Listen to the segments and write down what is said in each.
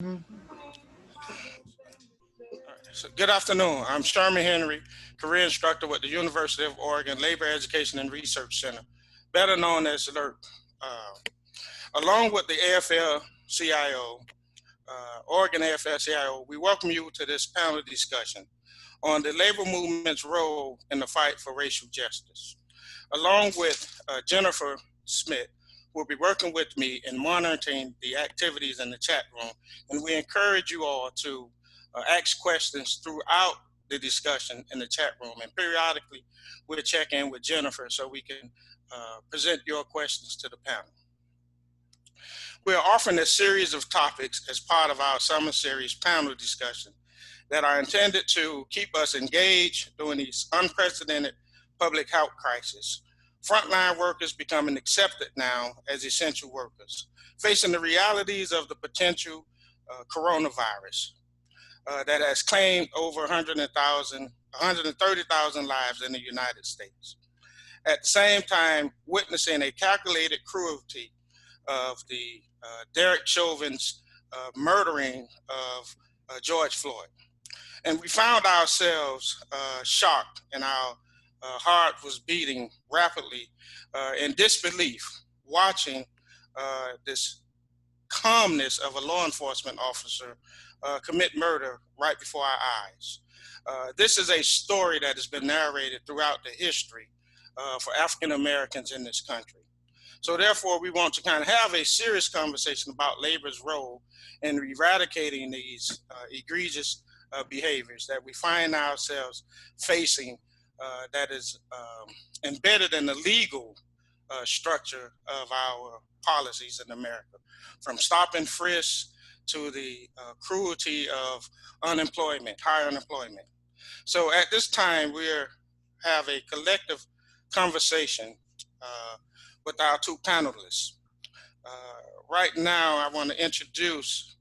So good afternoon. I'm Sherman Henry, career instructor with the University of Oregon Labor Education and Research Center, better known as LERC. Along with the AFL-CIO, Oregon AFL-CIO, we welcome you to this panel discussion on the labor movement's role in the fight for racial justice. Along with Jennifer Smith, who will be working with me in monitoring the activities in the chat room, and we encourage you all to ask questions throughout the discussion in the chat room, and periodically we'll check in with Jennifer so we can present your questions to the panel. We're offering a series of topics as part of our summer series panel discussion that are intended to keep us engaged during these unprecedented public health crisis. Frontline workers becoming accepted now as essential workers, facing the realities of the potential coronavirus that has claimed over 130,000 lives in the United States. At the same time, witnessing a calculated cruelty of the Derek Chauvin's murdering of George Floyd. And we found ourselves shocked, and our heart was beating rapidly in disbelief, watching this calmness of a law enforcement officer commit murder right before our eyes. This is a story that has been narrated throughout the history for African Americans in this country. So therefore, we want to kind of have a serious conversation about labor's role in eradicating these egregious behaviors that we find ourselves facing that is embedded in the legal structure of our policies in America, from stop and frisk to the cruelty of unemployment, high unemployment. So at this time, we have a collective conversation with our two panelists. Right now, I want to introduce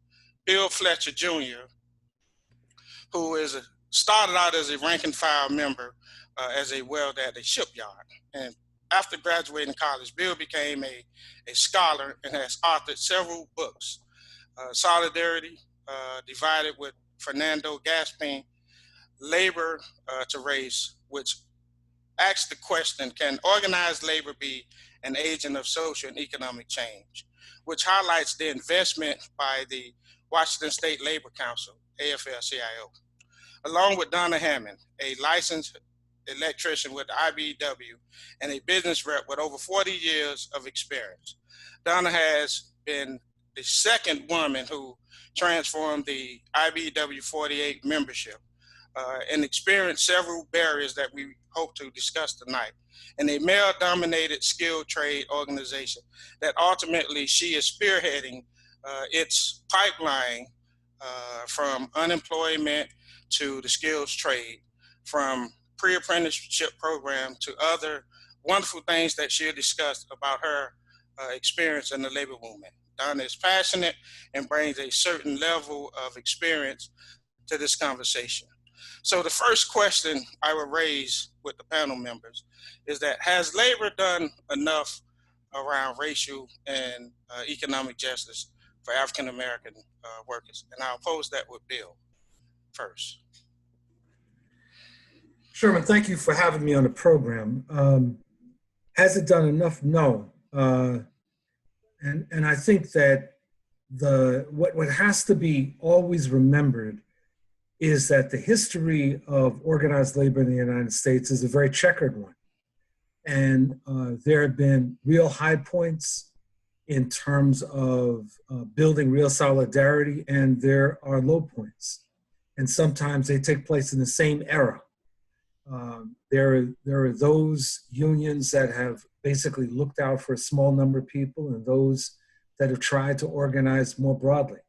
Bill Fletcher Jr., who started out as a rank and file member as a welder at a shipyard. And after graduating college, Bill became a scholar and has authored several books. Solidarity, Divided with Fernando Gaspin, Labor to Race, which asks the question, can organized labor be an agent of social and economic change, which highlights the investment by the Washington State Labor Council, AFL-CIO, along with Donna Hammond, a licensed electrician with IBEW and a business rep with over 40 years of experience. Donna has been the second woman who transformed the IBEW 48 membership and experienced several barriers that we hope to discuss tonight in a male-dominated skilled trade organization that ultimately she is spearheading its pipeline from unemployment to the skills trade, from pre-apprenticeship program to other wonderful things that she'll discuss about her experience in the labor movement. Donna is passionate and brings a certain level of experience to this conversation. So the first question I will raise with the panel members is that, has labor done enough around racial and economic justice for African American workers? And I'll pose that with Bill first. Sherman, thank you for having me on the program. Has it done enough? No. And I think that what has to be always remembered is that the history of organized labor in the United States is a very checkered one. And there have been real high points in terms of building real solidarity, and there are low points. And sometimes they take place in the same era. There are those unions that have basically looked out for a small number of people and those that have tried to organize more broadly.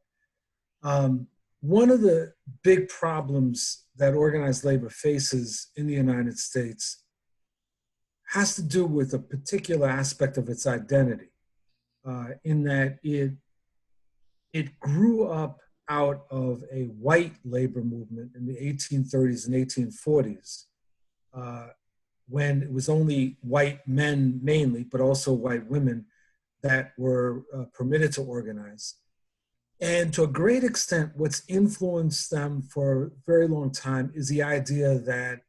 One of the big problems that organized labor faces in the United States has to do with a particular aspect of its identity, in that it grew up out of a white labor movement in the 1830s and 1840s, when it was only white men mainly, but also white women that were permitted to organize. And to a great extent, what's influenced them for a very long time is the idea that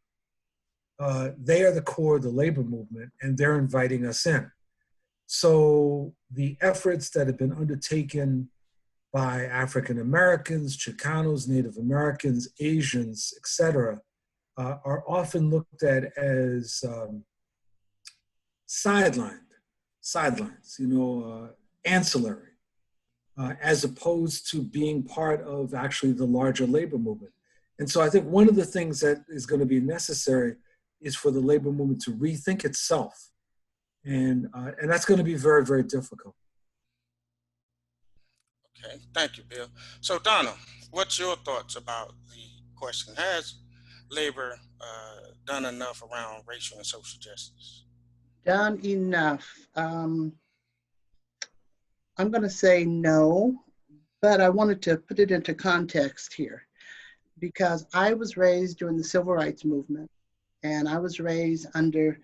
they are the core of the labor movement and they're inviting us in. So the efforts that have been undertaken by African Americans, Chicanos, Native Americans, Asians, etc., are often looked at as sidelines, ancillary, as opposed to being part of actually the larger labor movement. And so I think one of the things that is going to be necessary is for the labor movement to rethink itself. And that's going to be very, very difficult. Okay, thank you, Bill. So Donna, what's your thoughts about the question? Has labor done enough around racial and social justice? Done enough. I'm going to say no, but I wanted to put it into context here because I was raised during the Civil Rights Movement, and I was raised under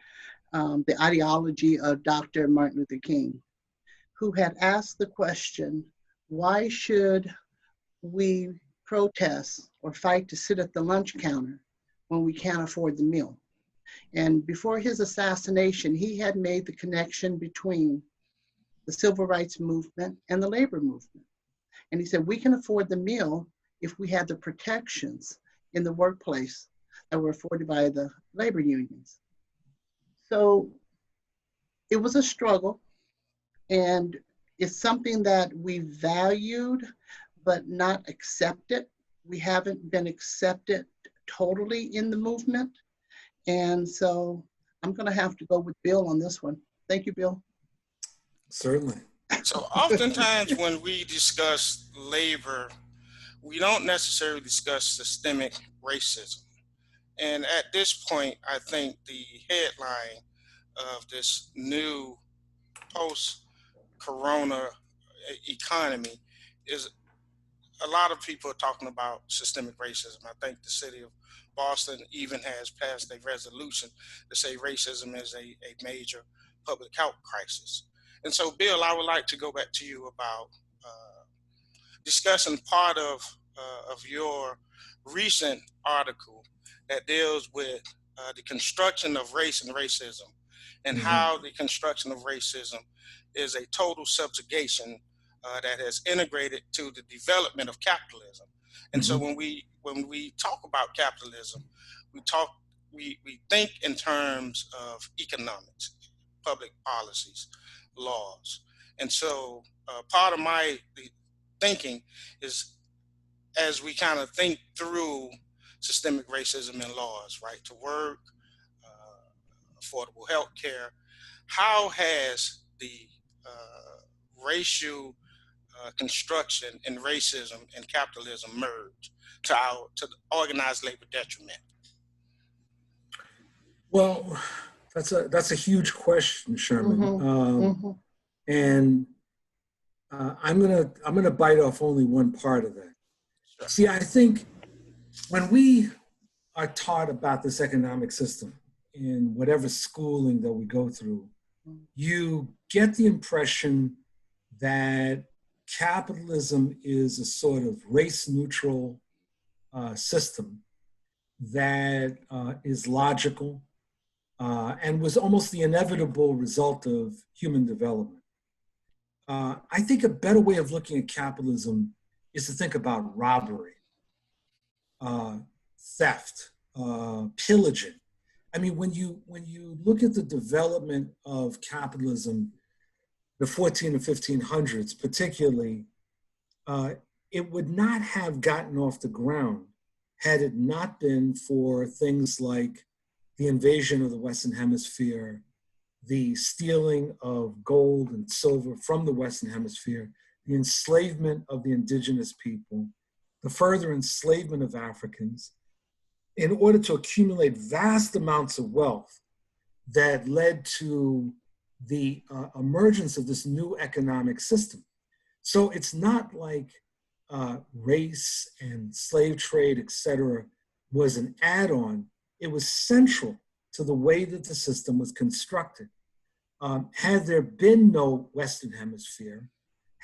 the ideology of Dr. Martin Luther King, who had asked the question, why should we protest or fight to sit at the lunch counter when we can't afford the meal? And before his assassination, he had made the connection between the civil rights movement and the labor movement. And he said, we can afford the meal if we had the protections in the workplace that were afforded by the labor unions. So it was a struggle, and it's something that we valued but not accepted. We haven't been accepted totally in the movement. And so I'm going to have to go with Bill on this one. Thank you, Bill. Certainly. So oftentimes when we discuss labor, we don't necessarily discuss systemic racism. And at this point, I think the headline of this new post-corona economy is a lot of people are talking about systemic racism. I think the city of Boston even has passed a resolution to say racism is a major public health crisis. And so, Bill, I would like to go back to you about discussing part of your recent article that deals with the construction of race and racism, and how the construction of racism is a total subjugation that has integrated to the development of capitalism. And so when we talk about capitalism, we think in terms of economics, public policies, laws. And so part of my thinking is, as we kind of think through systemic racism in laws, right to work, affordable health care, how has the racial construction and racism and capitalism merged to the organized labor detriment? Well, that's a huge question, Sherman. And I'm gonna bite off only one part of that. Sure. See, I think when we are taught about this economic system in whatever schooling that we go through, you get the impression that capitalism is a sort of race-neutral system that is logical and was almost the inevitable result of human development. I think a better way of looking at capitalism is to think about robbery, theft, pillaging. I mean, when you look at the development of capitalism, the 14 and 1500s particularly, it would not have gotten off the ground had it not been for things like the invasion of the Western Hemisphere, the stealing of gold and silver from the Western Hemisphere, the enslavement of the indigenous people, the further enslavement of Africans, in order to accumulate vast amounts of wealth that led to the emergence of this new economic system. So it's not like race and slave trade, et cetera, was an add-on. It was central to the way that the system was constructed. Had there been no Western Hemisphere,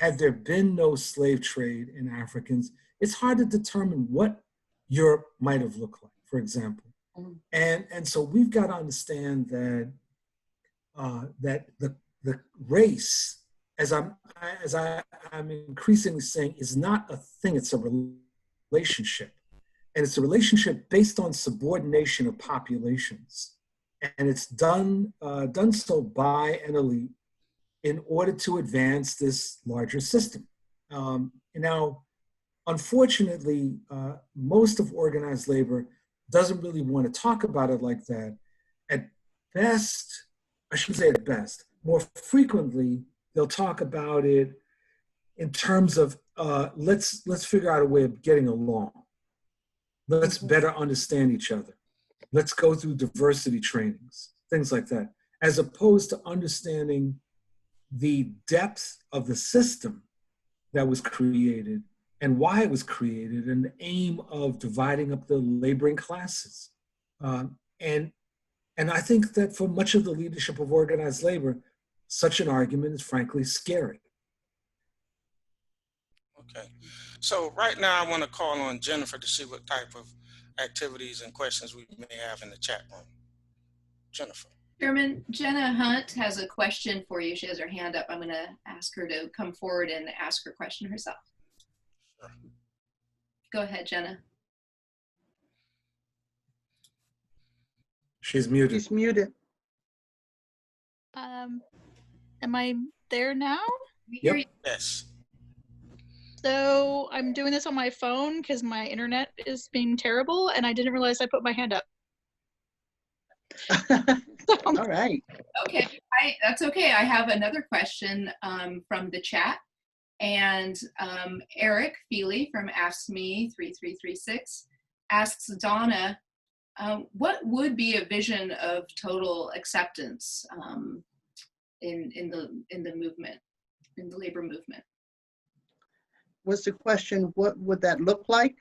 had there been no slave trade in Africans, it's hard to determine what Europe might have looked like, for example. And so we've got to understand that that the race, as I'm increasingly saying, is not a thing, it's a relationship. And it's a relationship based on subordination of populations. And it's done so by an elite in order to advance this larger system. Now, unfortunately, most of organized labor doesn't really want to talk about it like that. At best, I shouldn't say at best, more frequently, they'll talk about it in terms of let's figure out a way of getting along. Let's better understand each other. Let's go through diversity trainings, things like that, as opposed to understanding the depth of the system that was created and why it was created, and the aim of dividing up the laboring classes. And I think that for much of the leadership of organized labor, such an argument is frankly scary. Okay, so right now I want to call on Jennifer to see what type of activities and questions we may have in the chat room. Jennifer. Chairman, Jenna Hunt has a question for you. She has her hand up. I'm going to ask her to come forward and ask her question herself. Sure. Go ahead, Jenna. She's muted. She's muted. Am I there now? Yep. Yes. So I'm doing this on my phone because my internet is being terrible, and I didn't realize I put my hand up. All right. Okay, that's okay. I have another question from the chat. And Eric Feely from Ask Me 3336 asks Donna, what would be a vision of total acceptance in the movement, in the labor movement? Was the question, what would that look like?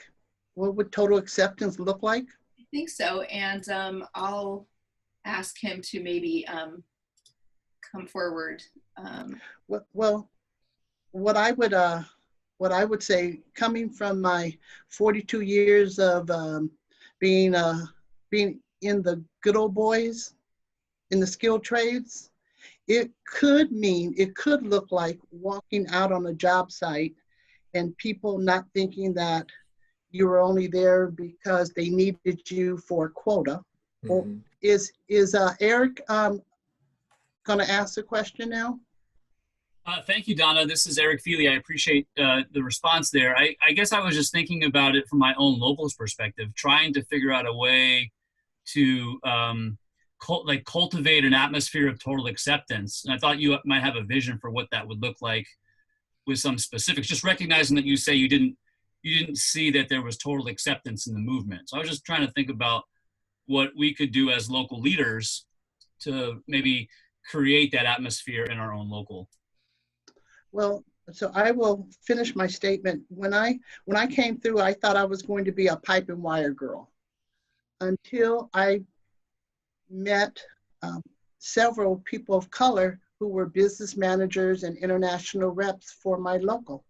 What would total acceptance look like? I think so, and I'll ask him to maybe come forward. Well, what I would say, coming from my 42 years of being in the good old boys, in the skilled trades, it could look like walking out on a job site and people not thinking that you were only there because they needed you for a quota. Mm-hmm. Or is Eric going to ask the question now? Thank you, Donna. This is Eric Feely. I appreciate the response there. I guess I was just thinking about it from my own locals perspective, trying to figure out a way to cultivate an atmosphere of total acceptance. And I thought you might have a vision for what that would look like with some specifics, just recognizing that you say you didn't see that there was total acceptance in the movement. So I was just trying to think about what we could do as local leaders to maybe create that atmosphere in our own local. Well, so I will finish my statement. When I came through, I thought I was going to be a pipe and wire girl until I met several people of color who were business managers and international reps for my local,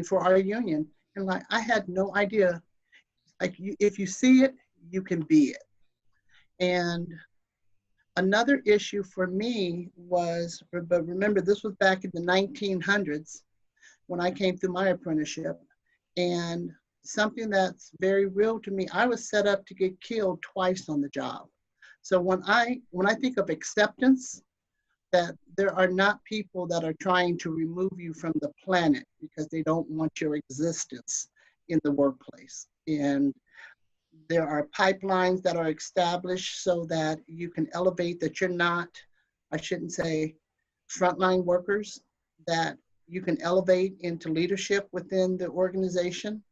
for our union. And like, I had no idea, like if you see it, you can be it. And another issue for me was, but remember, this was back in the 1900s when I came through my apprenticeship, and something that's very real to me, I was set up to get killed twice on the job. So when I think of acceptance, that there are not people that are trying to remove you from the planet because they don't want your existence in the workplace. And there are pipelines that are established so that you can elevate, that you're not, I shouldn't say frontline workers, that you can elevate into leadership within the organization.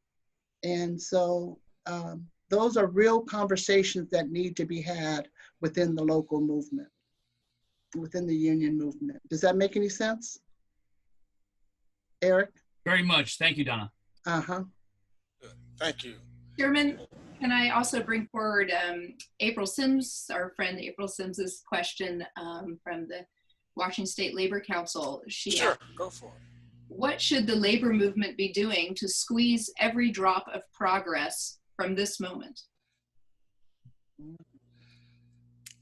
And so those are real conversations that need to be had within the local movement, within the union movement. Does that make any sense? Eric? Very much. Thank you, Donna. Uh-huh. Thank you. Chairman, can I also bring forward April Sims, our friend April Sims's question from the Washington State Labor Council? Sure, go for it. what should the labor movement be doing to squeeze every drop of progress from this moment?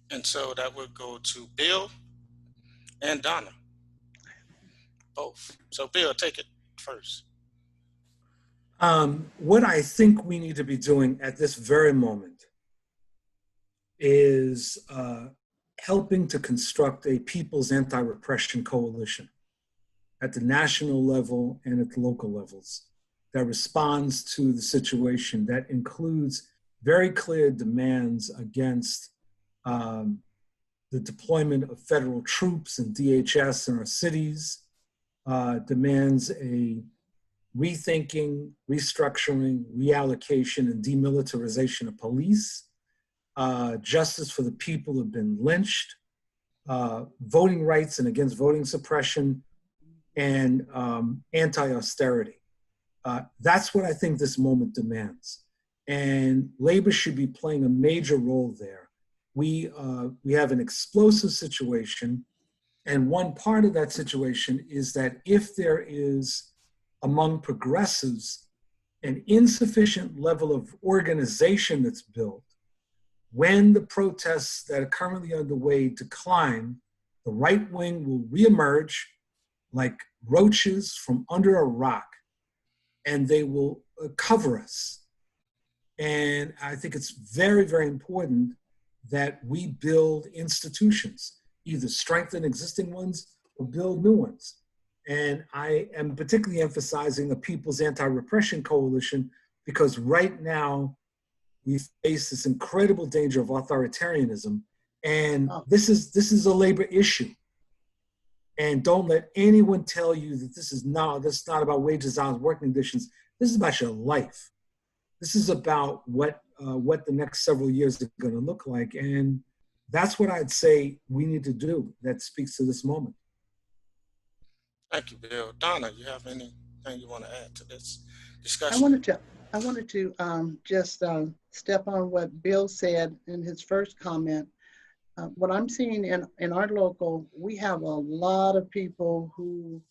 And so that would go to Bill and Donna, both. So Bill, take it first. What I think we need to be doing at this very moment is helping to construct a people's anti-repression coalition at the national level and at the local levels that responds to the situation, that includes very clear demands against the deployment of federal troops and DHS in our cities, demands a rethinking, restructuring, reallocation, and demilitarization of police, justice for the people who have been lynched, voting rights and against voting suppression, and anti-austerity. That's what I think this moment demands. And labor should be playing a major role there. We have an explosive situation, and one part of that situation is that if there is, among progressives, an insufficient level of organization that's built, when the protests that are currently underway decline, the right wing will reemerge like roaches from under a rock, and they will cover us. And I think it's very, very important that we build institutions, either strengthen existing ones or build new ones. And I am particularly emphasizing a People's Anti-Repression Coalition because right now we face this incredible danger of authoritarianism. And this is a labor issue. And don't let anyone tell you that this is not about wages, hours, working conditions. This is about your life. This is about what the next several years are going to look like. And that's what I'd say we need to do that speaks to this moment. Thank you, Bill. Donna, you have anything you want to add to this discussion? I wanted to just step on what Bill said in his first comment. What I'm seeing in our local, we have a lot of people who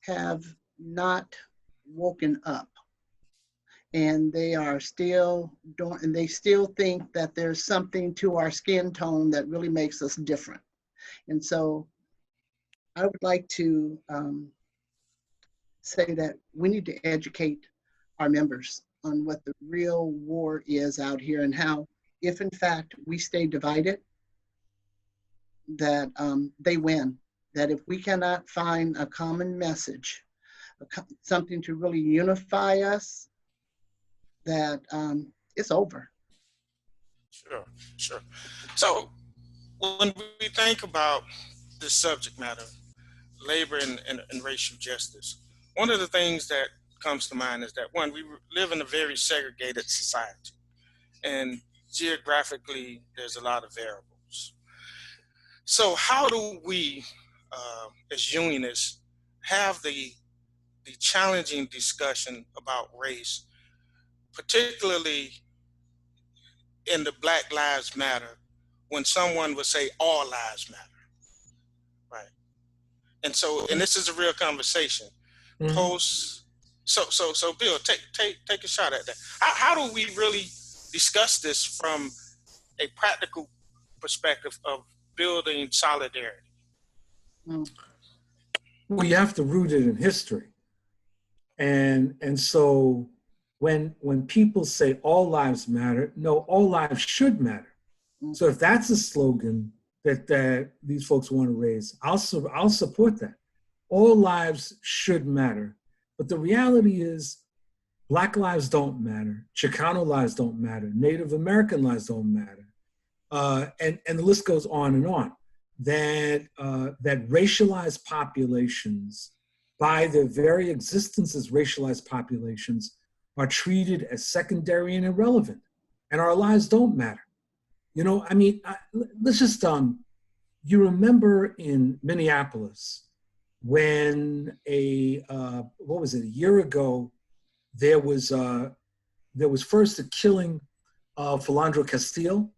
have not woken up. And they are still doing, and they still think that there's something to our skin tone that really makes us different. And so I would like to say that we need to educate our members on what the real war is out here and how, if in fact we stay divided, that they win. That if we cannot find a common message, something to really unify us, that it's over. Sure. So when we think about this subject matter, labor and racial justice, one of the things that comes to mind is that, one, we live in a very segregated society, and geographically there's a lot of variables. So how do we, as unionists, have the challenging discussion about race, particularly in the Black Lives Matter, when someone would say all lives matter, right? And so, and this is a real conversation. Mm-hmm. So Bill, take a shot at that. How do we really discuss this from a practical perspective of building solidarity? Well, you have to root it in history. And so when people say all lives matter, no, all lives should matter. So if that's a slogan that these folks want to raise, I'll support that. All lives should matter. But the reality is Black lives don't matter. Chicano lives don't matter. Native American lives don't matter. And the list goes on and on. That racialized populations, by their very existence as racialized populations, are treated as secondary and irrelevant, and our lives don't matter. You know, I mean, let's just, you remember in Minneapolis when what was it, a year ago, there was first the killing of Philandro Castile,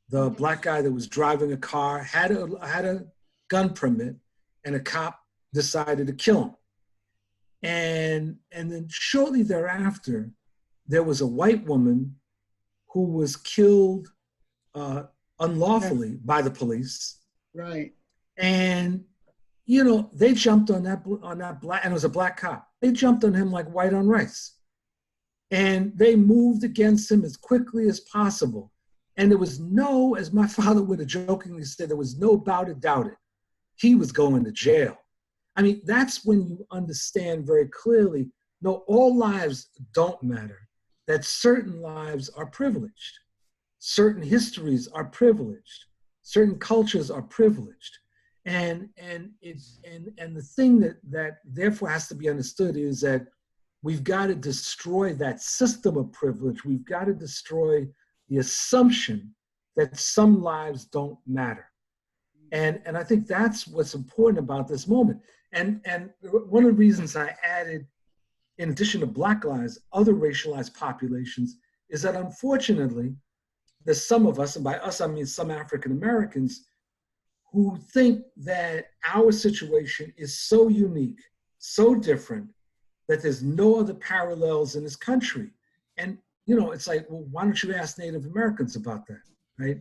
the Black guy that was driving a car, had a gun permit, and a cop decided to kill him. And then shortly thereafter, there was a white woman who was killed unlawfully by the police. Right. And, you know, they jumped on that black, and it was a black cop. They jumped on him like white on rice. And they moved against him as quickly as possible. And there was no, as my father would have jokingly said, there was no about it, doubt it. He was going to jail. I mean, that's when you understand very clearly, no, all lives don't matter, that certain lives are privileged. Certain histories are privileged. Certain cultures are privileged. And the thing that therefore has to be understood is that we've got to destroy that system of privilege. We've got to destroy the assumption that some lives don't matter. And I think that's what's important about this moment. And one of the reasons I added, in addition to Black lives, other racialized populations, is that unfortunately, there's some of us, and by us I mean some African Americans, who think that our situation is so unique, so different, that there's no other parallels in this country. And, you know, it's like, well, why don't you ask Native Americans about that, right?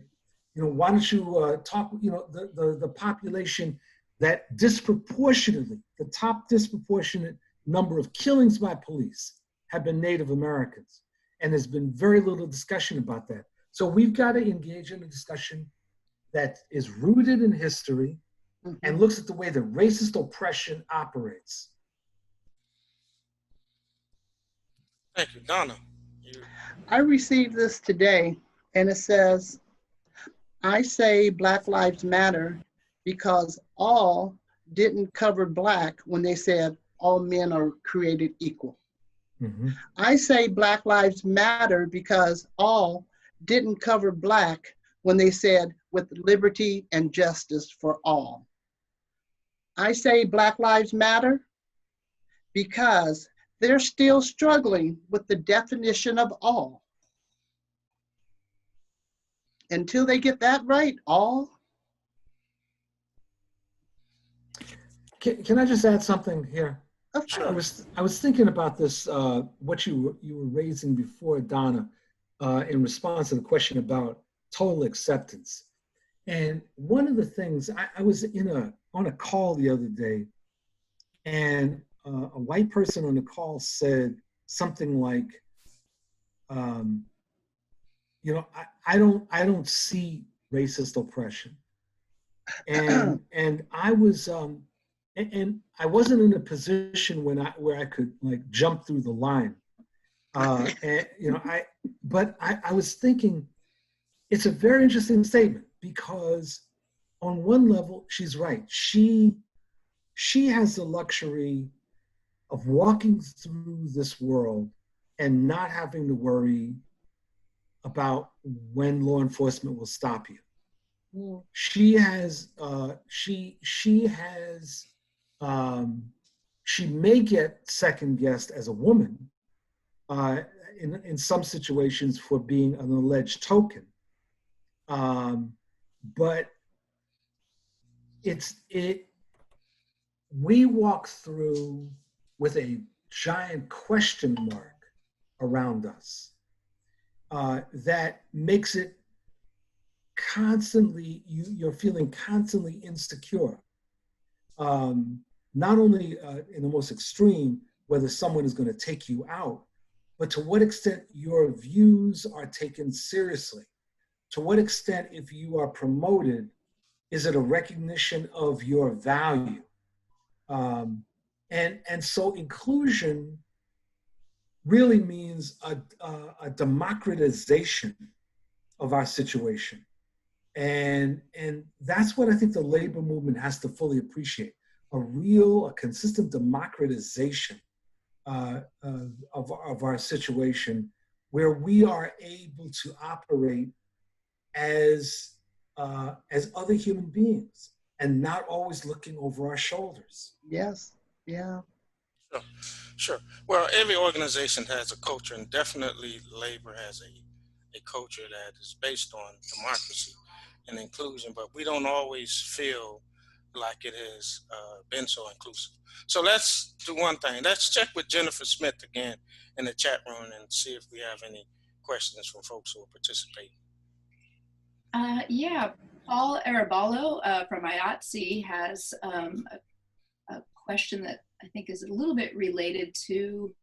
You know, why don't you talk, you know, the population that disproportionately, the top disproportionate number of killings by police have been Native Americans. And there's been very little discussion about that. So we've got to engage in a discussion that is rooted in history and looks at the way the racist oppression operates. Thank you, Donna. I received this today, and it says, I say Black Lives Matter because all didn't cover Black when they said all men are created equal. Mm-hmm. I say Black Lives Matter because all didn't cover Black when they said with liberty and justice for all. I say Black Lives Matter because they're still struggling with the definition of all. Until they get that right, all. Can I just add something here? Sure. I was thinking about this, what you were raising before, Donna, in response to the question about total acceptance. And one of the things, I was on a call the other day, and a white person on the call said something like, you know, I don't see racist oppression. And I was and I wasn't in a position where I could like jump through the line. And you know, I was thinking it's a very interesting statement, because on one level she's right. She has the luxury of walking through this world and not having to worry about when law enforcement will stop you. Yeah. She may get second guessed as a woman in some situations for being an alleged token. But we walk through with a giant question mark around us that makes it constantly, you're feeling constantly insecure. Not only in the most extreme, whether someone is going to take you out, but to what extent your views are taken seriously. To what extent, if you are promoted, is it a recognition of your value? And so inclusion really means a democratization of our situation. And that's what I think the labor movement has to fully appreciate, a consistent democratization of our situation, where we are able to operate as other human beings and not always looking over our shoulders. Yes, yeah. Sure. Well, every organization has a culture, and definitely labor has a culture that is based on democracy and inclusion, but we don't always feel like it has been so inclusive. So let's do one thing. Let's check with Jennifer Smith again in the chat room and see if we have any questions from folks who are participating. Yeah, Paul Arabalo from IATSE has a question that I think is a little bit related to,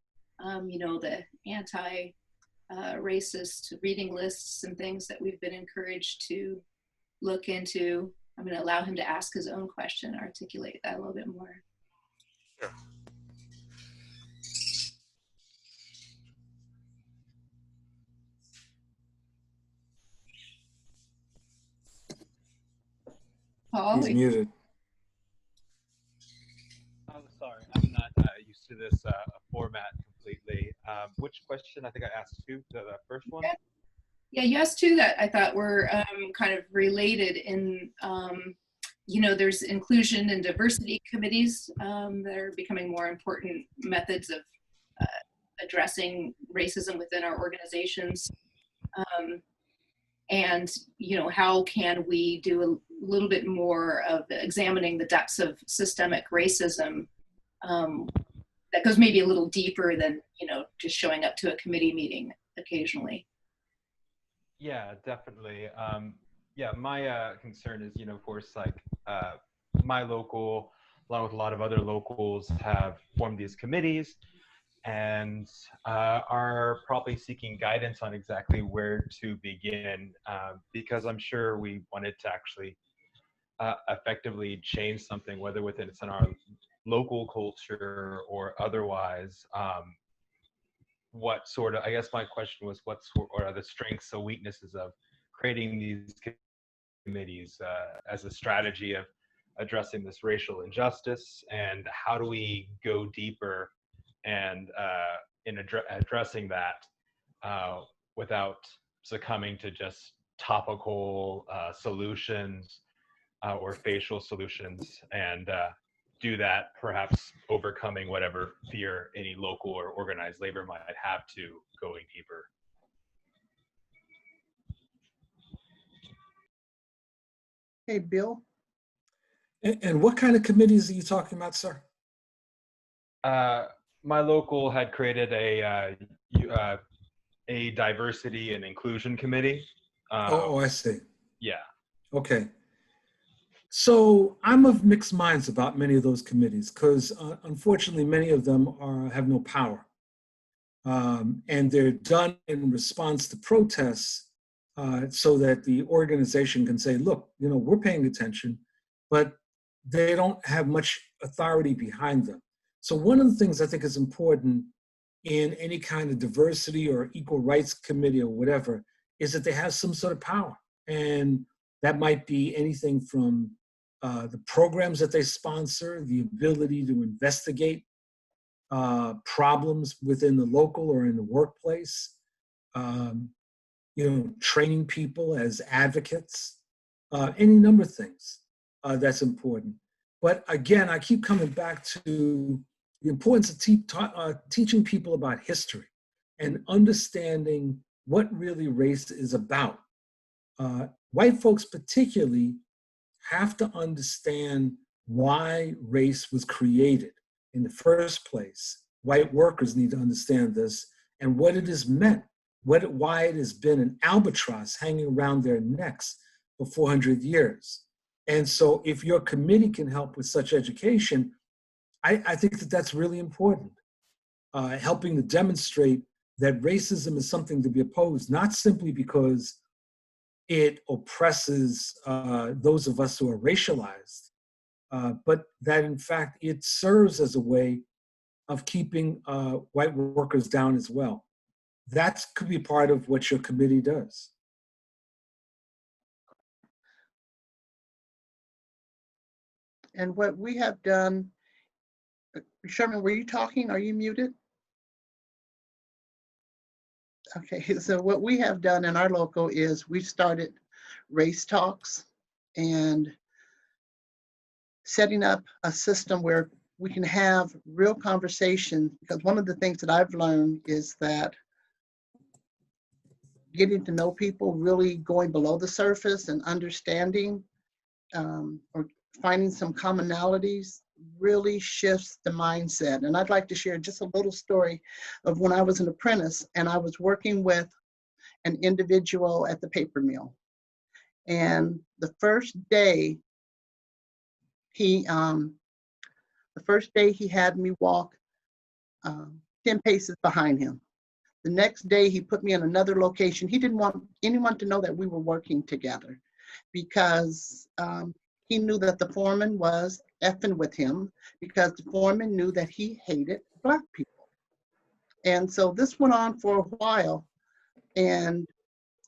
you know, the anti-racist reading lists and things that we've been encouraged to look into. I'm going to allow him to ask his own question, articulate that a little bit more. Sure. Paul? He's muted. I'm sorry, I'm not used to this format completely. Which question? I think I asked two. The first one? Yeah, you asked two that I thought were kind of related in, you know, there's inclusion and diversity committees that are becoming more important methods of addressing racism within our organizations. And, you know, how can we do a little bit more of examining the depths of systemic racism that goes maybe a little deeper than, you know, just showing up to a committee meeting occasionally. Yeah, definitely. Yeah, my concern is, you know, of course, like my local, along with a lot of other locals, have formed these committees and are probably seeking guidance on exactly where to begin, because I'm sure we wanted to actually effectively change something, whether within it's in our local culture or otherwise. What sort of, I guess my question was, what are the strengths or weaknesses of creating these committees as a strategy of addressing this racial injustice, and how do we go deeper and in addressing that without succumbing to just topical solutions or facial solutions, and do that perhaps overcoming whatever fear any local or organized labor might have to going deeper. Hey, Bill. And what kind of committees are you talking about, sir? My local had created a diversity and inclusion committee. Oh, I see. Yeah. Okay. So I'm of mixed minds about many of those committees because unfortunately many of them have no power. And they're done in response to protests so that the organization can say, look, you know, we're paying attention, but they don't have much authority behind them. So one of the things I think is important in any kind of diversity or equal rights committee or whatever is that they have some sort of power. And that might be anything from the programs that they sponsor, the ability to investigate problems within the local or in the workplace, you know, training people as advocates, any number of things that's important. But again, I keep coming back to the importance of teaching people about history and understanding what really race is about. White folks particularly have to understand why race was created in the first place. White workers need to understand this and what it has meant, why it has been an albatross hanging around their necks for 400 years. And so if your committee can help with such education, I think that that's really important, helping to demonstrate that racism is something to be opposed, not simply because it oppresses those of us who are racialized, but that in fact it serves as a way of keeping white workers down as well. That could be part of what your committee does. And what we have done, Sherman, were you talking? Are you muted? Okay, so what we have done in our local is we started race talks and setting up a system where we can have real conversations, because one of the things that I've learned is that getting to know people, really going below the surface and understanding or finding some commonalities really shifts the mindset. And I'd like to share just a little story of when I was an apprentice and I was working with an individual at the paper mill. And the first day he had me walk 10 paces behind him. The next day he put me in another location. He didn't want anyone to know that we were working together because he knew that the foreman was effing with him because the foreman knew that he hated Black people. And so this went on for a while. And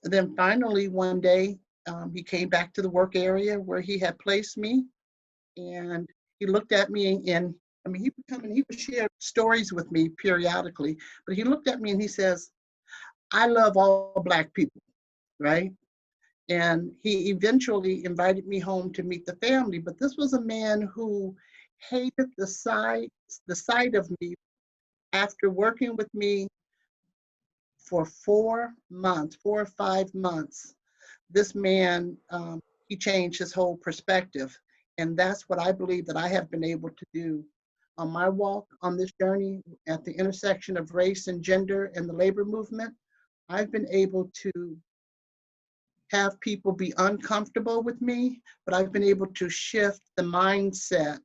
then finally one day he came back to the work area where he had placed me, and he looked at me, and I mean, he would come and he would share stories with me periodically, but he looked at me and he says, "I love all Black people," right? And he eventually invited me home to meet the family, but this was a man who hated the sight of me after working with me for 4 months, 4 or 5 months. This man, he changed his whole perspective. And that's what I believe that I have been able to do on my walk on this journey at the intersection of race and gender and the labor movement. I've been able to have people be uncomfortable with me, but I've been able to shift the mindset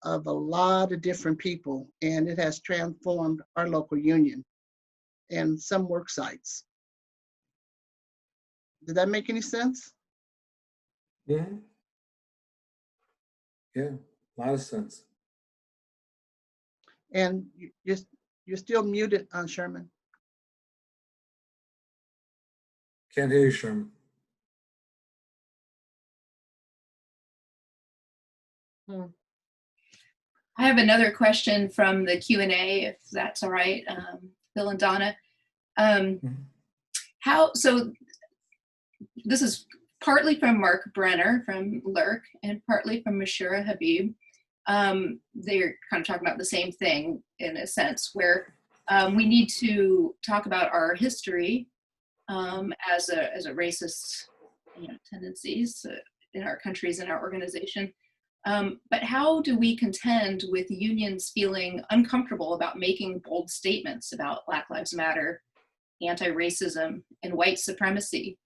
of a lot of different people, and it has transformed our local union and some work sites. Did that make any sense? Yeah. Yeah, a lot of sense. And you're still muted on Sherman. Can't hear you, Sherman. I have another question from the Q&A, if that's all right, Bill and Donna. So this is partly from Mark Brenner from LERC and partly from Mashira Habib. They're kind of talking about the same thing in a sense, where we need to talk about our history as a racist tendencies in our countries and our organization. But how do we contend with unions feeling uncomfortable about making bold statements about Black Lives Matter, anti-racism, and white supremacy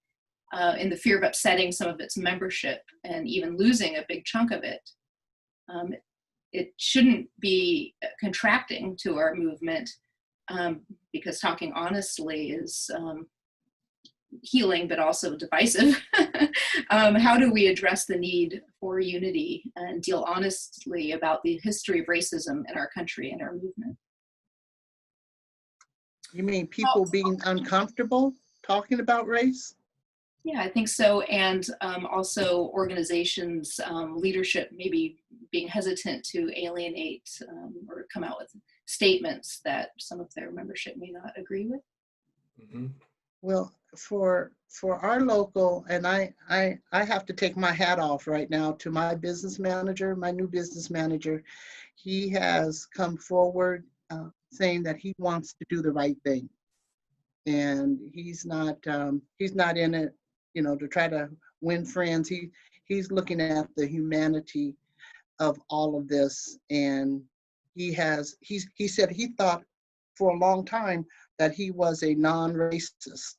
in the fear of upsetting some of its membership and even losing a big chunk of it? It shouldn't be contracting to our movement because talking honestly is healing, but also divisive. How do we address the need for unity and deal honestly about the history of racism in our country and our movement? You mean people being uncomfortable talking about race? Yeah, I think so. And also organizations, leadership maybe being hesitant to alienate or come out with statements that some of their membership may not agree with. Mm-hmm. Well, for our local, and I have to take my hat off right now to my business manager, my new business manager. He has come forward saying that he wants to do the right thing, and he's not in it, to try to win friends. He's looking at the humanity of all of this, and he said he thought for a long time that he was a non-racist,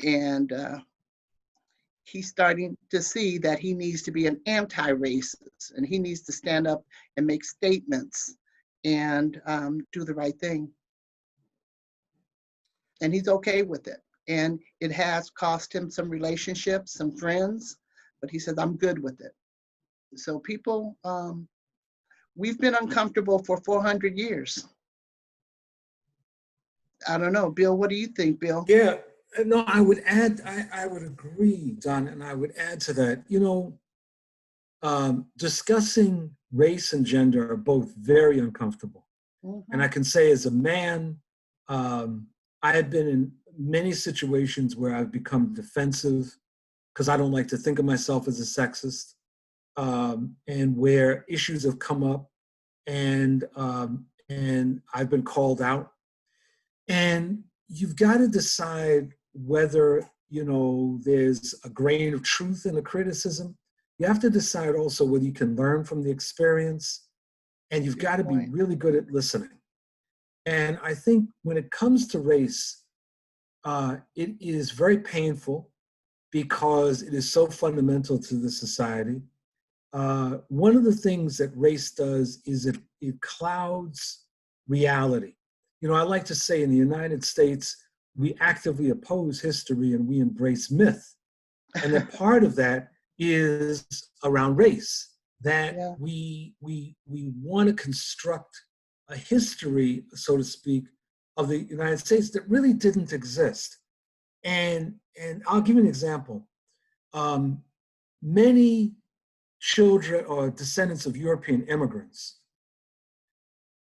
and he's starting to see that he needs to be an anti-racist, and he needs to stand up and make statements and do the right thing. And he's okay with it. And it has cost him some relationships, some friends, but he says, I'm good with it. So people, we've been uncomfortable for 400 years. I don't know, Bill, what do you think, Bill? Yeah, no, I would add, I would agree, Don, and I would add to that, discussing race and gender are both very uncomfortable. Mm-hmm. And I can say as a man, I have been in many situations where I've become defensive because I don't like to think of myself as a sexist, and where issues have come up and I've been called out. And you've got to decide whether, there's a grain of truth in the criticism. You have to decide also whether you can learn from the experience, and you've got to be really good at listening. And I think when it comes to race, it is very painful because it is so fundamental to the society. One of the things that race does is it clouds reality. You know, I like to say in the United States, we actively oppose history and we embrace myth. And that part of that is around race, that we want to construct a history, so to speak, of the United States that really didn't exist. And I'll give you an example. Many children or descendants of European immigrants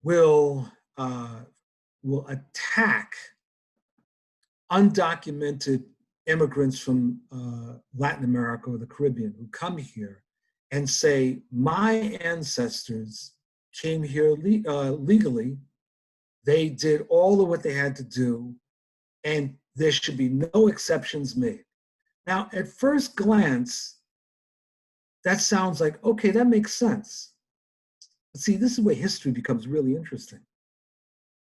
will attack undocumented immigrants from Latin America or the Caribbean who come here and say, my ancestors came here legally, they did all of what they had to do, and there should be no exceptions made. Now, at first glance, that sounds like, okay, that makes sense. But see, this is where history becomes really interesting.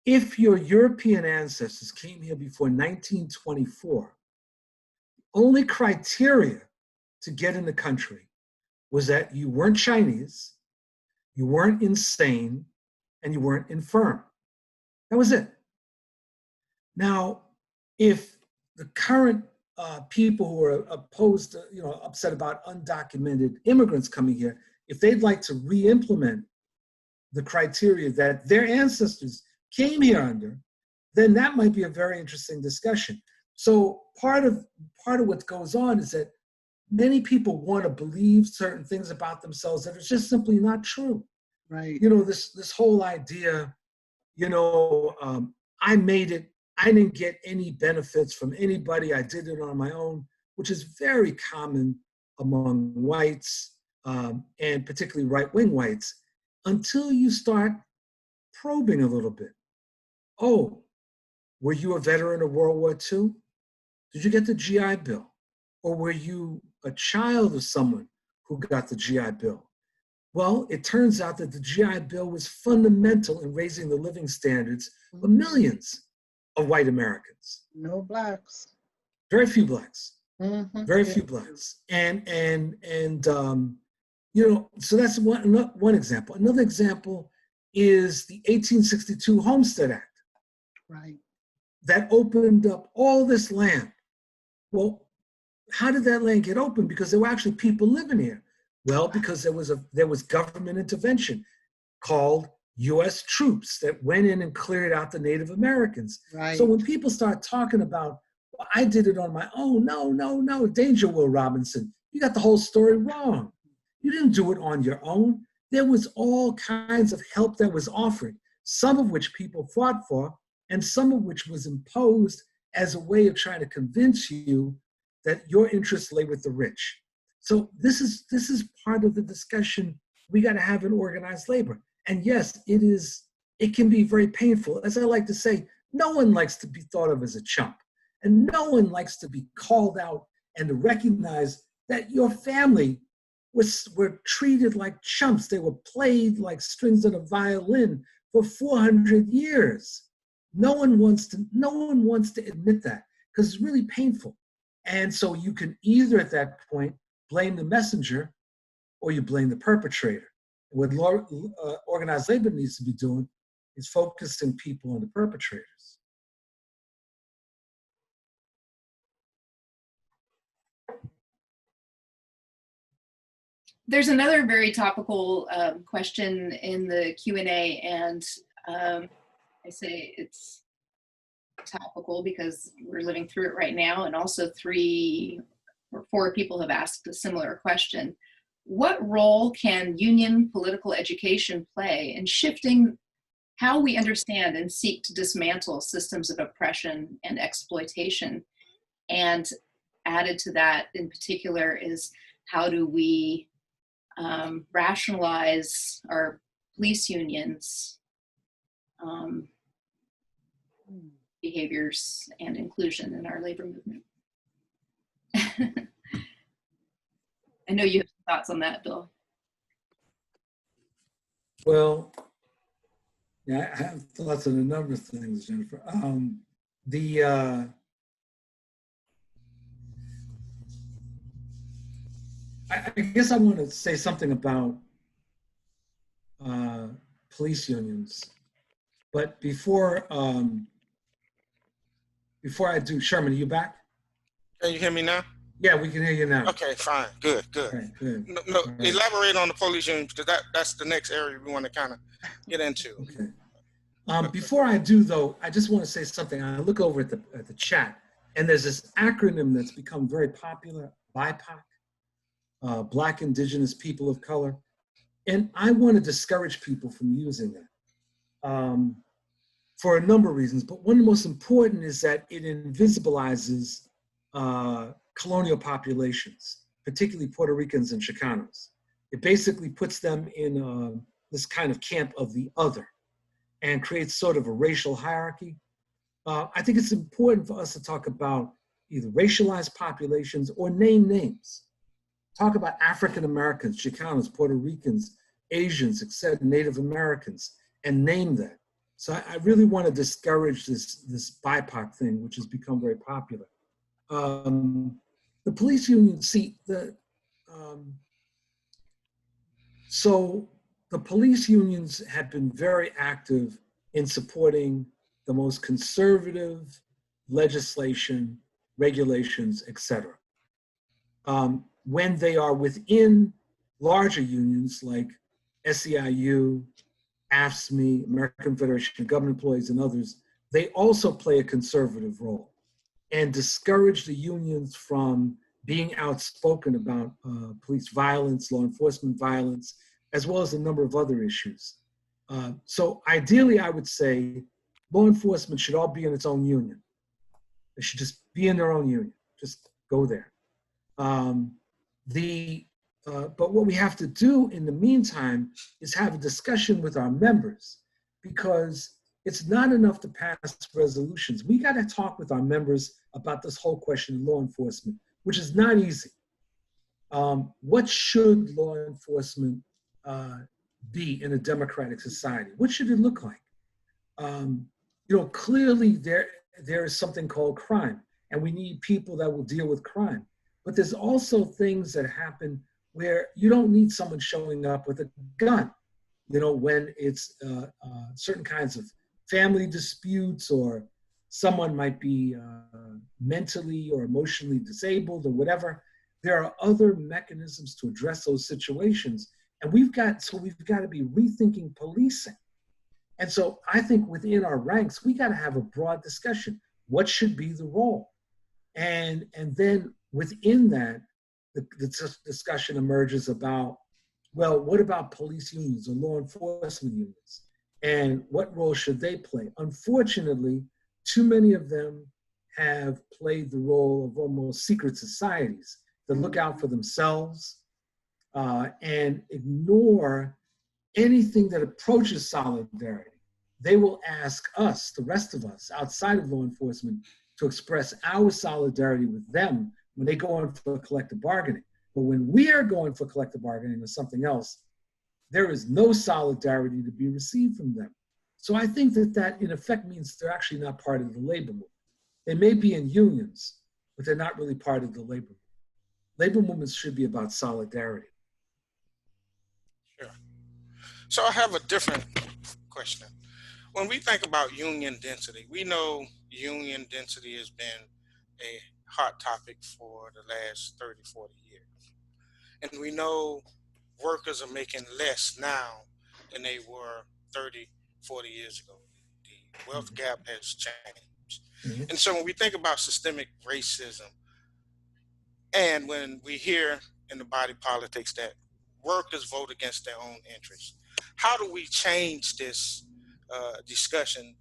If your European ancestors came here before 1924, only criteria to get in the country was that you weren't Chinese, you weren't insane, and you weren't infirm. That was it. Now, if the current people who are opposed to, upset about undocumented immigrants coming here, if they'd like to re-implement the criteria that their ancestors came here under, then that might be a very interesting discussion. So part of what goes on is that many people want to believe certain things about themselves that are just simply not true. Right. This whole idea, I made it, I didn't get any benefits from anybody, I did it on my own, which is very common among whites, and particularly right-wing whites, until you start probing a little bit. Oh, were you a veteran of World War II? Did you get the GI Bill? Or were you a child of someone who got the GI Bill? Well, it turns out that the GI Bill was fundamental in raising the living standards of millions of white Americans. No blacks. Very few blacks. Mm-hmm. Very few blacks. So that's one example. Another example is the 1862 Homestead Act. Right. That opened up all this land. Well, how did that land get open? Because there were actually people living here. Well, because there was government intervention called U.S. troops that went in and cleared out the Native Americans. Right. So when people start talking about, well, I did it on my own, no, danger, Will Robinson. You got the whole story wrong. You didn't do it on your own. There was all kinds of help that was offered, some of which people fought for, and some of which was imposed as a way of trying to convince you that your interests lay with the rich. So this is part of the discussion we got to have in organized labor. And yes, it can be very painful. As I like to say, no one likes to be thought of as a chump. And no one likes to be called out and to recognize that your family were treated like chumps. They were played like strings on a violin for 400 years. No one wants to admit that because it's really painful. And so you can either at that point blame the messenger or you blame the perpetrator. What organized labor needs to be doing is focusing people on the perpetrators. There's another very topical question in the Q&A, and I say it's topical because we're living through it right now, and also 3 or 4 people have asked a similar question. What role can union political education play in shifting how we understand and seek to dismantle systems of oppression and exploitation? And added to that in particular is, how do we rationalize our police unions' behaviors and inclusion in our labor movement? I know you have thoughts on that, Bill? Well, yeah, I have thoughts on a number of things, Jennifer. I guess I want to say something about police unions, but before I do, Sherman, are you back? Can you hear me now? Yeah, we can hear you now. Okay, fine, good. Right, good. No, All right. elaborate on the police union, because that's the next area we want to kind of get into. Okay. Before I do, though, I just want to say something. I look over at the chat, and there's this acronym that's become very popular, BIPOC, Black, Indigenous, People of Color. And I want to discourage people from using that for a number of reasons. But one of the most important is that it invisibilizes colonial populations, particularly Puerto Ricans and Chicanos. It basically puts them in this kind of camp of the other and creates sort of a racial hierarchy. I think it's important for us to talk about either racialized populations or name names. Talk about African Americans, Chicanos, Puerto Ricans, Asians, etc., Native Americans, and name that. So I really want to discourage this BIPOC thing, which has become very popular. The police union, so the police unions have been very active in supporting the most conservative legislation, regulations, etc. When they are within larger unions like SEIU, AFSCME, American Federation of Government Employees, and others, they also play a conservative role and discourage the unions from being outspoken about police violence, law enforcement violence, as well as a number of other issues. So ideally, I would say law enforcement should all be in its own union. They should just be in their own union, just go there. But what we have to do in the meantime is have a discussion with our members, because it's not enough to pass resolutions. We got to talk with our members about this whole question of law enforcement, which is not easy. What should law enforcement be in a democratic society? What should it look like? Clearly there is something called crime, and we need people that will deal with crime. But there's also things that happen where you don't need someone showing up with a gun, when it's certain kinds of family disputes, or someone might be mentally or emotionally disabled or whatever. There are other mechanisms to address those situations. And we've got to be rethinking policing. And so I think within our ranks, we got to have a broad discussion. What should be the role? And then within that, the discussion emerges about, well, what about police unions or law enforcement unions? And what role should they play? Unfortunately, too many of them have played the role of almost secret societies that look out for themselves and ignore anything that approaches solidarity. They will ask us, the rest of us, outside of law enforcement, to express our solidarity with them when they go in for collective bargaining. But when we are going for collective bargaining or something else, there is no solidarity to be received from them. So I think that in effect means they're actually not part of the labor movement. They may be in unions, but they're not really part of the labor movement. Labor movements should be about solidarity. Sure. So I have a different question. When we think about union density, we know union density has been a hot topic for the last 30, 40 years. And we know workers are making less now than they were 30, 40 years ago. The wealth gap has changed. Mm-hmm. And so when we think about systemic racism, and when we hear in the body politics that workers vote against their own interests, how do we change this discussion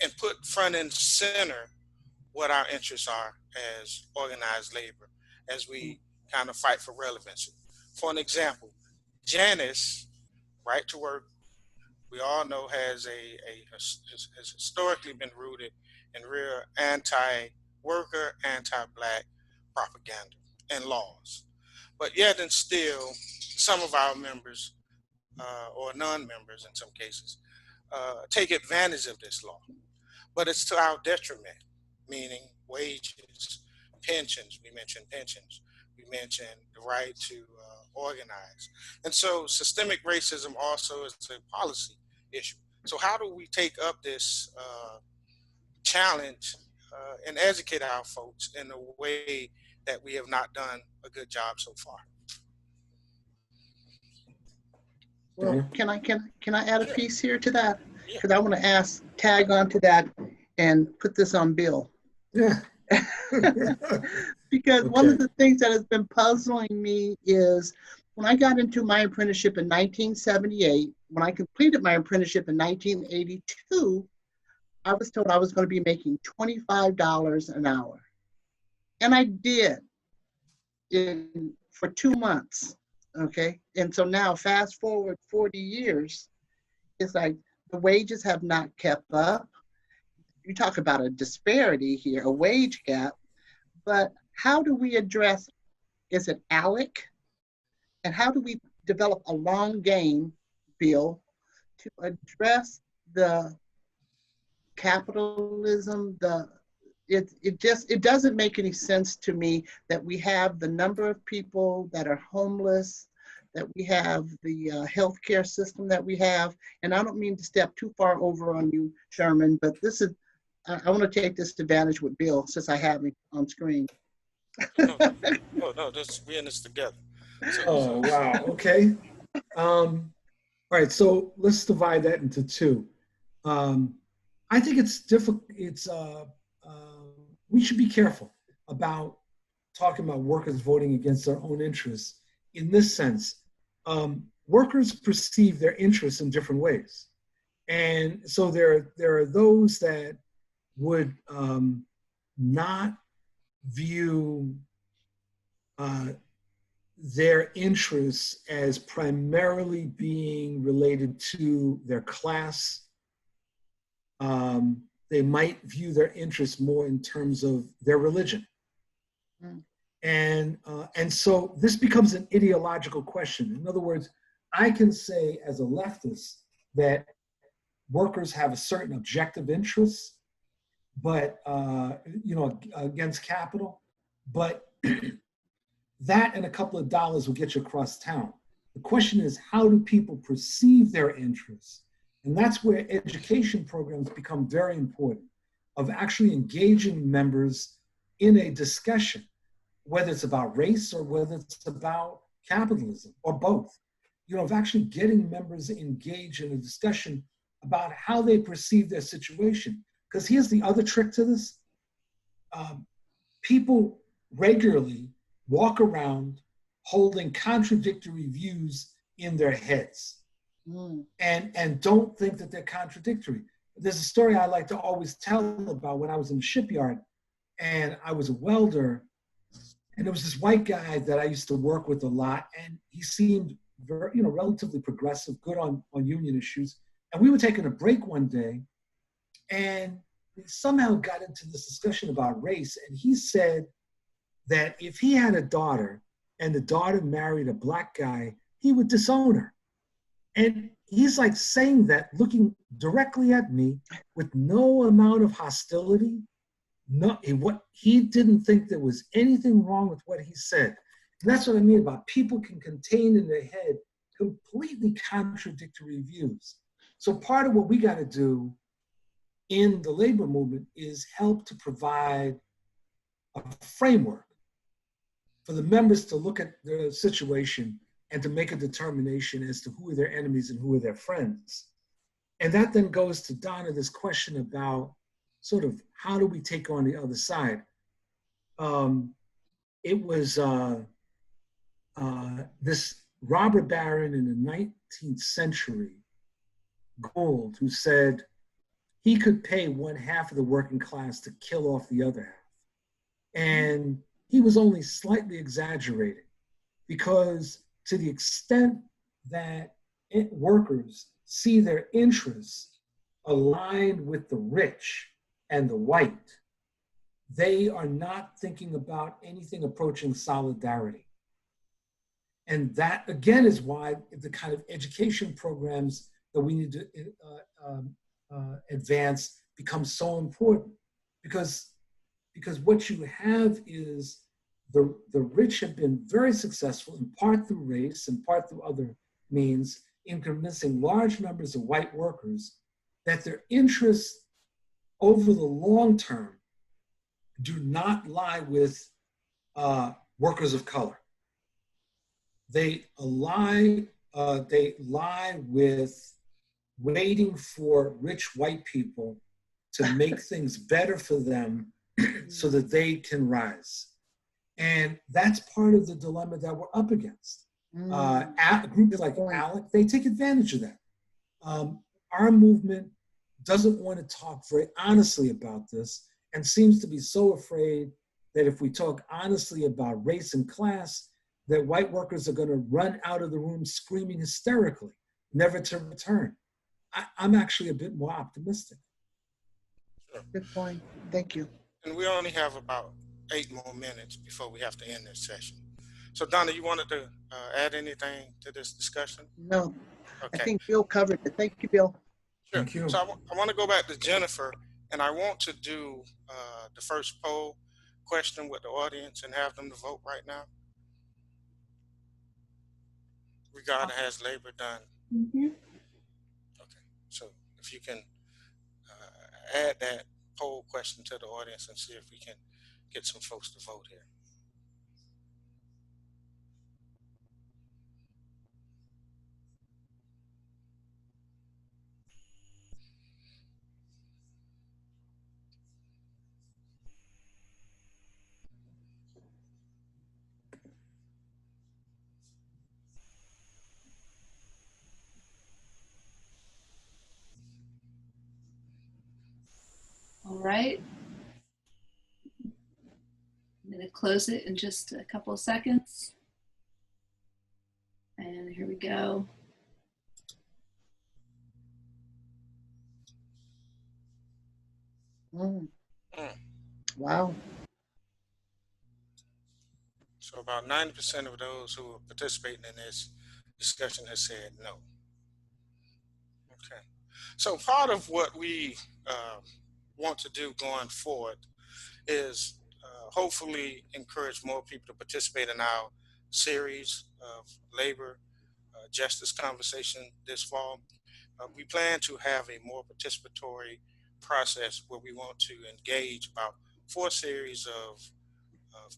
and put front and center what our interests are as organized labor, as we kind of fight for relevancy? For an example, Janice, right to work, we all know has historically been rooted in real anti-worker, anti-Black propaganda and laws. but yet and still, some of our members, or non-members in some cases, take advantage of this law. But it's to our detriment, meaning wages, pensions. We mentioned pensions. We mentioned the right to organize. And so systemic racism also is a policy issue. So how do we take up this challenge and educate our folks in a way that we have not done a good job so far? Well, can I add a Sure. piece here to that? Yeah. Because I want to tag on to that and put this on Bill. Yeah. Because one Okay. of the things that has been puzzling me is when I got into my apprenticeship in 1978, when I completed my apprenticeship in 1982, I was told I was going to be making $25 an hour. And I did for 2 months. Okay. And so now fast forward 40 years, it's like the wages have not kept up. You talk about a disparity here, a wage gap, but how do we address, is it ALEC? And how do we develop a long game, Bill, to address the capitalism, it doesn't make any sense to me that we have the number of people that are homeless, that we have the healthcare system that we have. And I don't mean to step too far over on you, Sherman, but this is, I want to take this advantage with Bill since I have him on screen. No, we're in this together. Oh, wow. Okay. All right. So let's divide that into two. I think it's difficult. We should be careful about talking about workers voting against their own interests in this sense. Workers perceive their interests in different ways. And so there are those that would not view their interests as primarily being related to their class. They might view their interests more in terms of their religion. Mm. And so this becomes an ideological question. In other words, I can say as a leftist that workers have a certain objective interest, but against capital, but that and a couple of dollars will get you across town. The question is, how do people perceive their interests? And that's where education programs become very important, of actually engaging members in a discussion, whether it's about race or whether it's about capitalism or both. Of actually getting members engaged in a discussion about how they perceive their situation. Because here's the other trick to this. People regularly walk around holding contradictory views in their heads and don't think that they're contradictory. There's a story I like to always tell about when I was in the shipyard and I was a welder, and there was this white guy that I used to work with a lot, and he seemed very, relatively progressive, good on union issues. And we were taking a break one day, and we somehow got into this discussion about race, and he said that if he had a daughter and the daughter married a black guy, he would disown her. And he's like saying that, looking directly at me with no amount of hostility. He didn't think there was anything wrong with what he said. And that's what I mean about people can contain in their head completely contradictory views. So part of what we got to do in the labor movement is help to provide a framework for the members to look at the situation and to make a determination as to who are their enemies and who are their friends. And that then goes to Donna, this question about sort of how do we take on the other side? It was this robber baron in the 19th century, Gould, who said he could pay one half of the working class to kill off the other half. And he was only slightly exaggerating, because to the extent that workers see their interests aligned with the rich and the white, they are not thinking about anything approaching solidarity. And that, again, is why the kind of education programs that we need to advance become so important. Because what you have is the rich have been very successful, in part through race, in part through other means, in convincing large numbers of white workers that their interests over the long term do not lie with workers of color. They lie with waiting for rich white people to make things better for them so that they can rise. And that's part of the dilemma that we're up against. Groups like ALEC, they take advantage of that. Our movement doesn't want to talk very honestly about this and seems to be so afraid that if we talk honestly about race and class, that white workers are going to run out of the room screaming hysterically, never to return. I'm actually a bit more optimistic. Sure. Good point. Thank you. And we only have about 8 more minutes before we have to end this session. So Donna, you wanted to add anything to this discussion? No, Okay. I think Bill covered it. Thank you, Bill. Sure. Thank you. So I want to go back to Jennifer, and I want to do the first poll question with the audience and have them to vote right now. Regarding has labor done? Mm-hmm. Okay. So if you can add that poll question to the audience and see if we can get some folks to vote here. All right. I'm going to close it in just a couple of seconds. And here we go. Wow. So about 90% of those who are participating in this discussion has said no. Okay. So part of what we want to do going forward is hopefully encourage more people to participate in our series of labor justice conversation this fall. We plan to have a more participatory process where we want to engage about 4 series of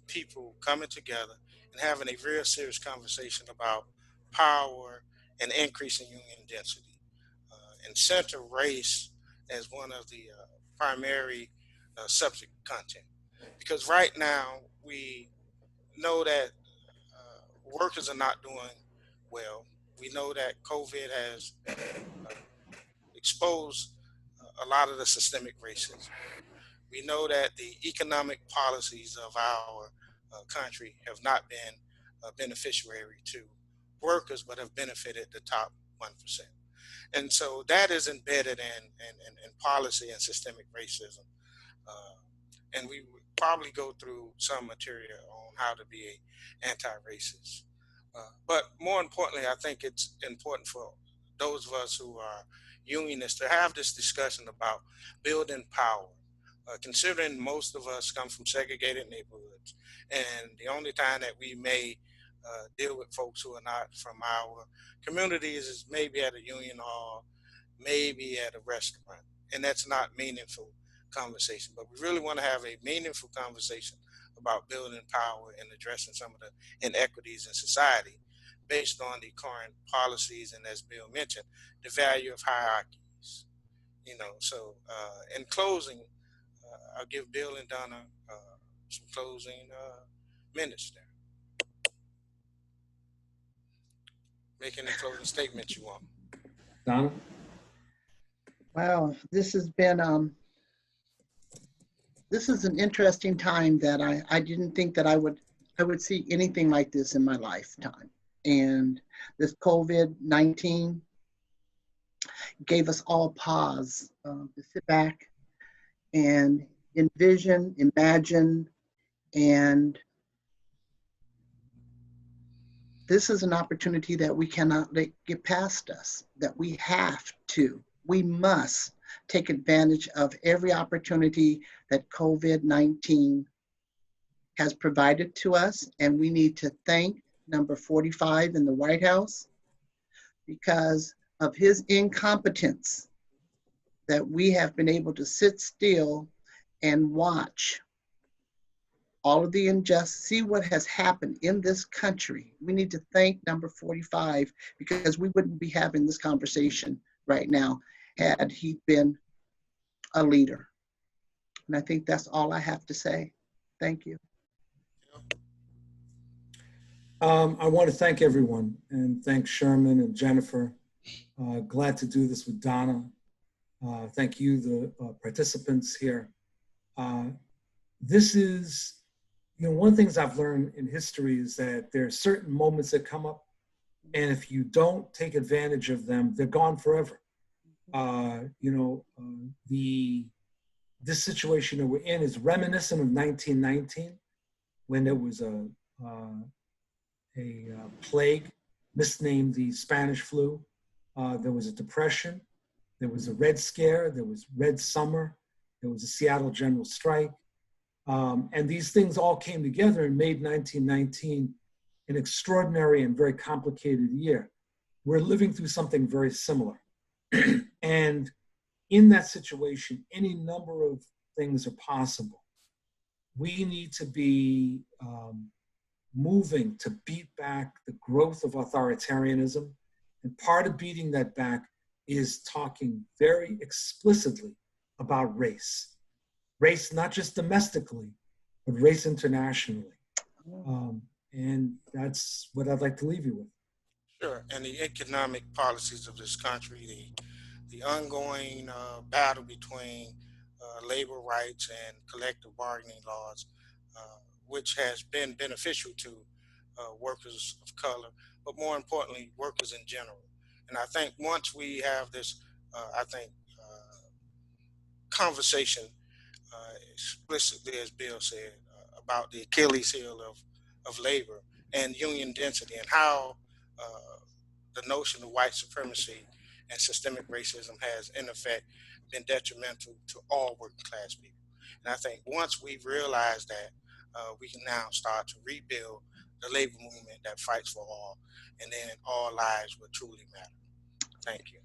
people coming together and having a real serious conversation about power and increasing union density. And center race as one of the primary subject content. Because right now we know that workers are not doing well. We know that COVID has exposed a lot of the systemic racism. We know that the economic policies of our country have not been a beneficiary to workers, but have benefited the top 1%. And so that is embedded in policy and systemic racism. And we would probably go through some material on how to be an anti-racist. But more importantly, I think it's important for those of us who are unionists to have this discussion about building power. Considering most of us come from segregated neighborhoods, and the only time that we may deal with folks who are not from our communities is maybe at a union hall, maybe at a restaurant, and that's not meaningful conversation. But we really want to have a meaningful conversation about building power and addressing some of the inequities in society based on the current policies, and as Bill mentioned, the value of hierarchies. You know, so in closing, I'll give Bill and Donna some closing minutes there. Make any closing statements you want. Donna? Wow, this has been, this is an interesting time that I didn't think that I would see anything like this in my lifetime. And this COVID-19 gave us all pause to sit back and envision, imagine, and this is an opportunity that we cannot let get past us, that we must take advantage of every opportunity that COVID-19 has provided to us. And we need to thank number 45 in the White House because of his incompetence that we have been able to sit still and watch all of the injustice, see what has happened in this country. We need to thank number 45 because we wouldn't be having this conversation right now had he been a leader. And I think that's all I have to say. Thank you. I want to thank everyone and thank Sherman and Jennifer. Glad to do this with Donna. Thank you, the participants here. This is, one of the things I've learned in history is that there are certain moments that come up, and if you don't take advantage of them, they're gone forever. This situation that we're in is reminiscent of 1919, when there was a plague misnamed the Spanish flu. There was a depression. There was a Red Scare. There was Red Summer. There was a Seattle General Strike. And these things all came together and made 1919 an extraordinary and very complicated year. We're living through something very similar. And in that situation, any number of things are possible. We need to be moving to beat back the growth of authoritarianism. And part of beating that back is talking very explicitly about race. Race, not just domestically, but race internationally. And that's what I'd like to leave you with. Sure, and the economic policies of this country, the ongoing battle between labor rights and collective bargaining laws, which has been beneficial to workers of color, but more importantly, workers in general. And I think once we have this, conversation explicitly, as Bill said, about the Achilles heel of labor and union density and how the notion of white supremacy and systemic racism has, in effect, been detrimental to all working class people. And I think once we've realized that, we can now start to rebuild the labor movement that fights for all, and then all lives will truly matter. Thank you.